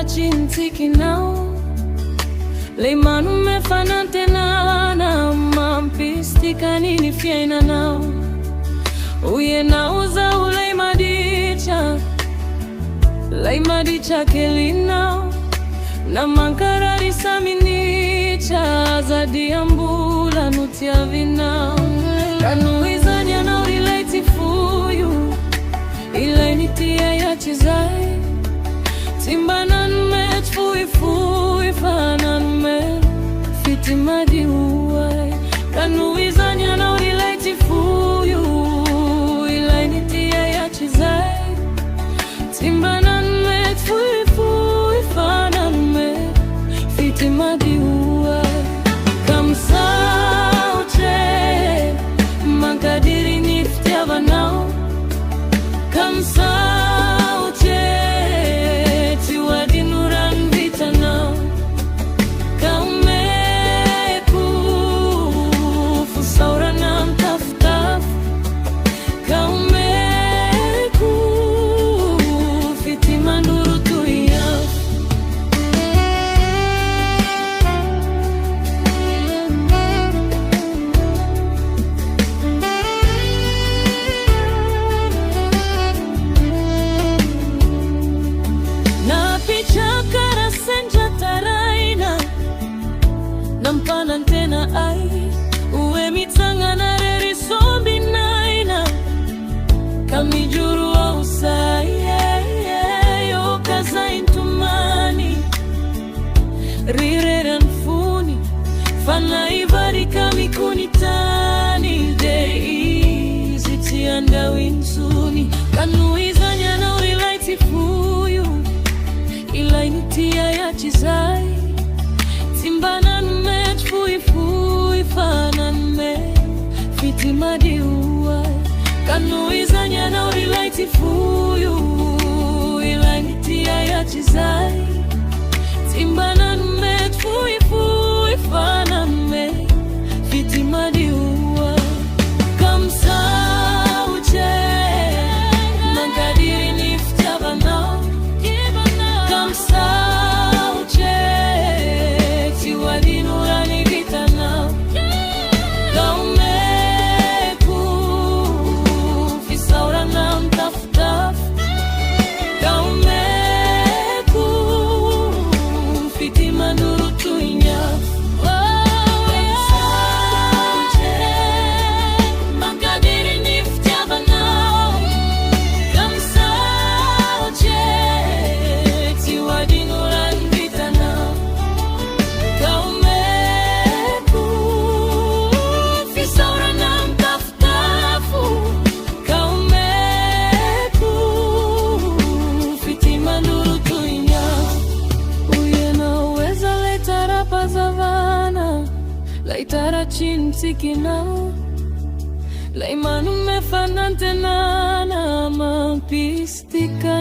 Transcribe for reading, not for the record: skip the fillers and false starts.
chintiki nao leimanu me fanante na mampisti kanini fiena nao uye nauza uleimadicha kelinao na mankarari saminicha zadiambula nutia vinao kanuizanya na relate fuyu ile nitia ya chizai timbanan me fui fanan me fitimadi uwai kanuizanya na relate fuyu ile nitia ya chizai timbanan me fui fanan me fitimadi uwai kamsauche mankadiri niftia banao kamsauche tiwadi nuran vitanao kaumeku fusaura na mtafutafu kaumeku fitima nuru tuya nampanan tena ai uwe mitanga na reri sombi naina kamijuru wa usai okaza intumani rireran funi fana ivari kamikuni tani dei zitianda winsuni kanuizanya na urilaiti fuyu ilainitia ya chizai timbanan me fui fanan me fitimadi uwai kanuizanya na urilaiti fuyu ilainitia ya chizai timbanan me fui fanan me fitimadi uwai kamsauche mankadiri niftia banao kamsauche tiwadi nurani vitanao kaumeku fisaura na mtafutafu kaumeku fitima nuru tuinya kamsauche mankadiri niftia banao kamsauche tiwadi nurani vitanao kaumeku fisaura na mtafutafu kaumeku fitima nuru tuinya uye naweza laitara pazavana laitara chintiki nao laimanu me fanante na mampistika